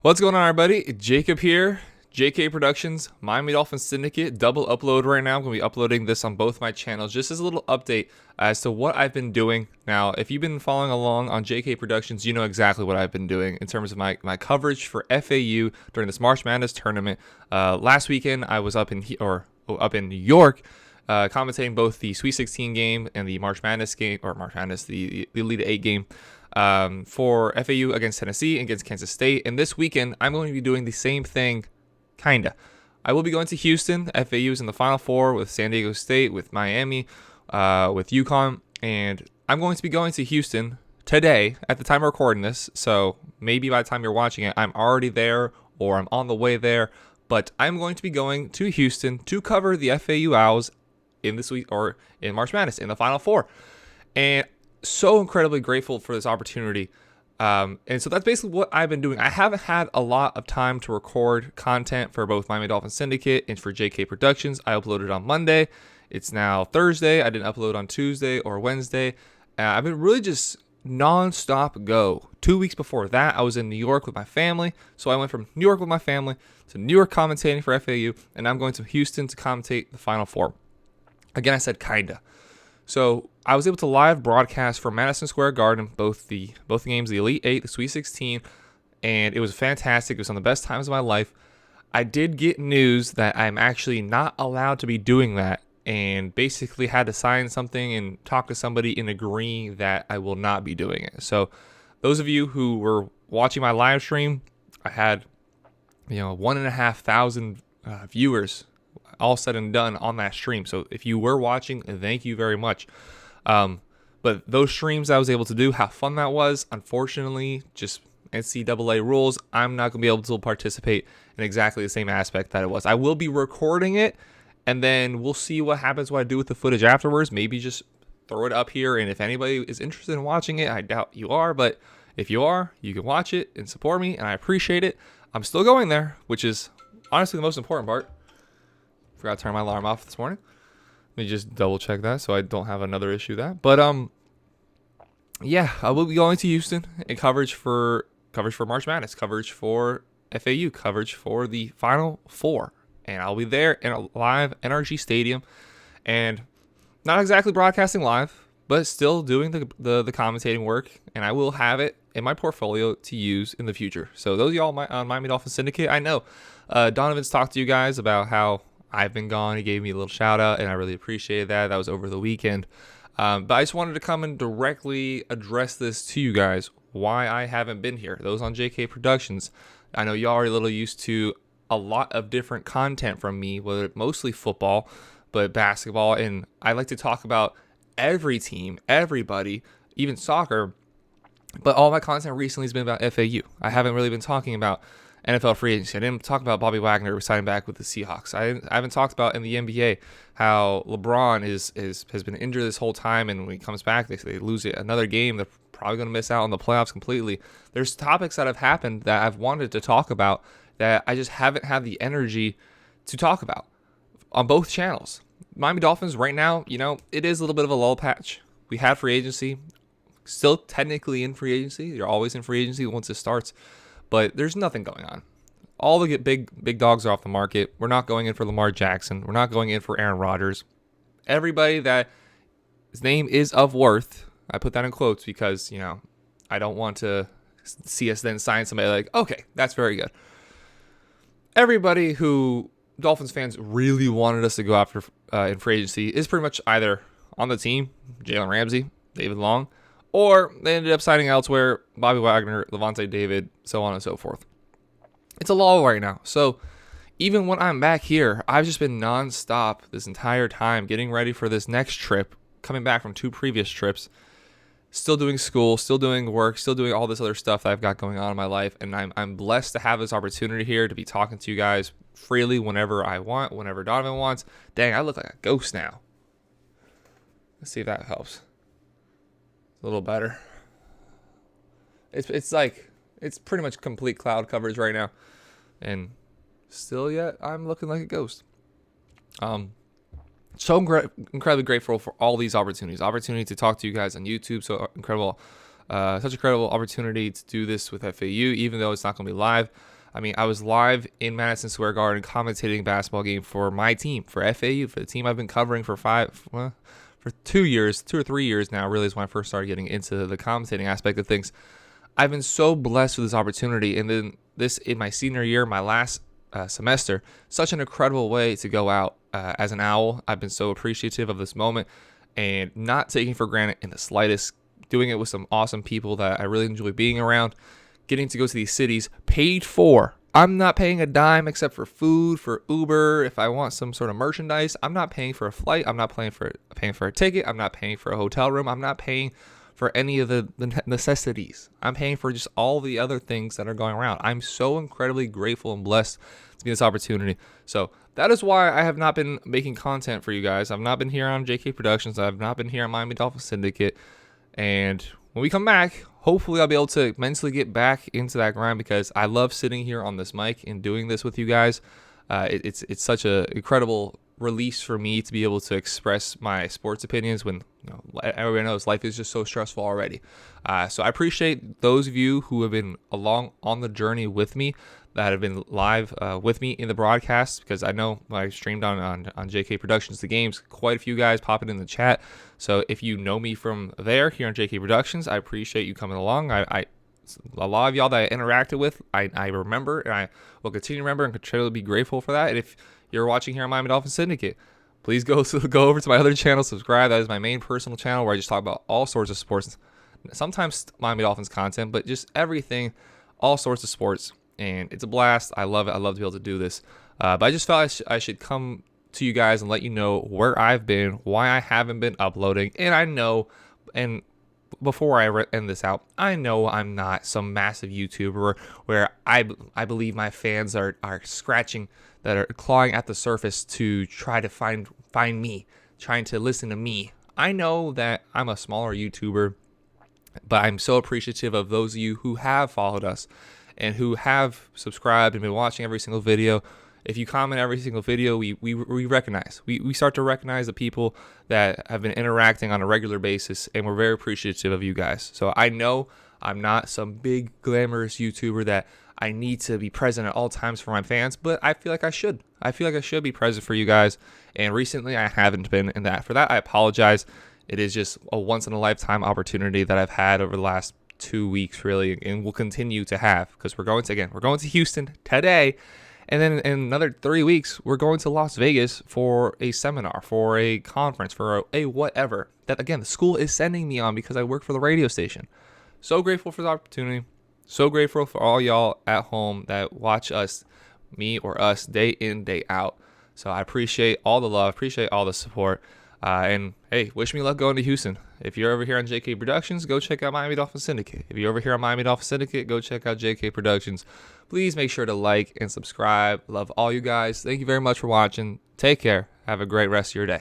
What's going on, everybody? Jacob here. JK Productions, Miami Dolphins Syndicate, double upload right now. I'm going to be uploading this on both my channels just as a little update as to what I've been doing. Now, if you've been following along on JK Productions, you know exactly what I've been doing in terms of my coverage for FAU during this March Madness tournament. Last weekend, I was up in New York, commentating both the Sweet 16 game and the March Madness game, or March Madness, the Elite 8 game. For FAU against Tennessee and against Kansas State. And this weekend, I'm going to be doing the same thing, kinda. I will be going to Houston. FAU is in the Final Four with San Diego State, with Miami, with UConn. And I'm going to be going to Houston today at the time of recording this. So maybe by the time you're watching it, I'm already there or I'm on the way there. But I'm going to be going to Houston to cover the FAU Owls in this week or in March Madness in the Final Four. And so incredibly grateful for this opportunity. And so that's basically what I've been doing. I haven't had a lot of time to record content for both Miami Dolphins Syndicate and for JK Productions. I uploaded on Monday. It's now Thursday. I didn't upload on Tuesday or Wednesday. I've been really just non-stop go. 2 weeks before that, I was in New York with my family. So I went from New York with my family to New York commentating for FAU. And I'm going to Houston to commentate the Final Four. Again, I said kinda. So I was able to live broadcast from Madison Square Garden, both the games, the Elite 8, the Sweet 16, and it was fantastic. It was one of the best times of my life. I did get news that I'm actually not allowed to be doing that, and basically had to sign something and talk to somebody and agree that I will not be doing it. So those of you who were watching my live stream, I had 1,500 viewers all said and done on that stream. So if you were watching, thank you very much. But those streams I was able to do, how fun that was. Unfortunately, just NCAA rules, I'm not going to be able to participate in exactly the same aspect that it was. I will be recording it, and then we'll see what happens, what I do with the footage afterwards. Maybe just throw it up here, and if anybody is interested in watching it, I doubt you are, but if you are, you can watch it and support me, and I appreciate it. I'm still going there, which is honestly the most important part. Forgot to turn my alarm off this morning. Let me just double check that so I don't have another issue with that. But yeah, I will be going to Houston and coverage for March Madness, coverage for FAU, coverage for the Final Four, and I'll be there in a live NRG Stadium, and not exactly broadcasting live, but still doing the commentating work, and I will have it in my portfolio to use in the future. So those of y'all on Miami Dolphins Syndicate, I know Donovan's talked to you guys about how I've been gone. He gave me a little shout out, and I really appreciated that. That was over the weekend. But I just wanted to come and directly address this to you guys, why I haven't been here. Those on JK Productions, I know y'all are a little used to a lot of different content from me, whether mostly football, but basketball. And I like to talk about every team, everybody, even soccer. But all my content recently has been about FAU. I haven't really been talking about NFL free agency. I didn't talk about Bobby Wagner signing back with the Seahawks. I haven't talked about in the NBA how LeBron has been injured this whole time, and when he comes back, they lose another game. They're probably going to miss out on the playoffs completely. There's topics that have happened that I've wanted to talk about that I just haven't had the energy to talk about on both channels. Miami Dolphins right now, it is a little bit of a lull patch. We had free agency, still technically in free agency. You're always in free agency once it starts. But there's nothing going on. All the big dogs are off the market. We're not going in for Lamar Jackson. We're not going in for Aaron Rodgers. Everybody that his name is of worth, I put that in quotes because, I don't want to see us then sign somebody like, okay, that's very good. Everybody who Dolphins fans really wanted us to go after in free agency is pretty much either on the team, Jalen Ramsey, David Long, or they ended up signing elsewhere, Bobby Wagner, Levante David, so on and so forth. It's a lull right now. So even when I'm back here, I've just been nonstop this entire time getting ready for this next trip, coming back from 2 previous trips, still doing school, still doing work, still doing all this other stuff that I've got going on in my life. And I'm blessed to have this opportunity here to be talking to you guys freely whenever I want, whenever Donovan wants. Dang, I look like a ghost now. Let's see if that helps. A little better. It's pretty much complete cloud coverage right now, and still yet I'm looking like a ghost. So incredibly grateful for all these opportunities to talk to you guys on YouTube. So incredible Such a incredible opportunity to do this with FAU, even though it's not going to be live. I mean, I was live in Madison Square Garden commentating a basketball game for my team, for FAU, for the team I've been covering for 2 or 3 years now. Really is when I first started getting into the commentating aspect of things. I've been so blessed with this opportunity, and then this in my senior year, my last semester, such an incredible way to go out as an Owl. I've been so appreciative of this moment and not taking for granted in the slightest. Doing it with some awesome people that I really enjoy being around. Getting to go to these cities paid for. I'm not paying a dime except for food, for Uber. If I want some sort of merchandise, I'm not paying for a flight. I'm not paying for a ticket. I'm not paying for a hotel room. I'm not paying for any of the necessities. I'm paying for just all the other things that are going around. I'm so incredibly grateful and blessed to be in this opportunity. So that is why I have not been making content for you guys. I've not been here on JK Productions. I've not been here on Miami Dolphins Syndicate. And when we come back, hopefully I'll be able to mentally get back into that grind, because I love sitting here on this mic and doing this with you guys. It's such an incredible release for me to be able to express my sports opinions when everyone knows life is just so stressful already. So I appreciate those of you who have been along on the journey with me, that have been live with me in the broadcast, because I know when I streamed on JK Productions the games, quite a few guys popping in the chat. So if you know me from there here on JK Productions, I appreciate you coming along. A lot of y'all that I interacted with, I remember, and I will continue to remember and continue to be grateful for that. And if you're watching here on Miami Dolphins Syndicate, please go over to my other channel, subscribe. That is my main personal channel where I just talk about all sorts of sports, sometimes Miami Dolphins content, but just everything, all sorts of sports. And it's a blast. I love it. I love to be able to do this. But I just felt I should come to you guys and let you know where I've been, why I haven't been uploading. And I know, and before I end this out, I know I'm not some massive YouTuber where I believe my fans are scratching, that are clawing at the surface to try to find me, trying to listen to me. I know that I'm a smaller YouTuber, but I'm so appreciative of those of you who have followed us and who have subscribed and been watching every single video. If you comment every single video, we recognize. We start to recognize the people that have been interacting on a regular basis, and we're very appreciative of you guys. So I know I'm not some big glamorous YouTuber that I need to be present at all times for my fans, but I feel like I should. I feel like I should be present for you guys, and recently I haven't been in that. For that, I apologize. It is just a once-in-a-lifetime opportunity that I've had over the last 2 weeks, really, and will continue to have, because we're going to Houston today, and then in another 3 weeks we're going to Las Vegas for a seminar, for a conference, for a whatever that, again, the school is sending me on because I work for the radio station. So grateful for the opportunity, so grateful for all y'all at home that watch us, me or us, day in, day out. So I appreciate all the love, appreciate all the support. And hey, wish me luck going to Houston. If you're over here on JK Productions, go check out Miami Dolphins Syndicate. If you're over here on Miami Dolphins Syndicate, go check out JK Productions. Please make sure to like and subscribe. Love all you guys. Thank you very much for watching. Take care. Have a great rest of your day.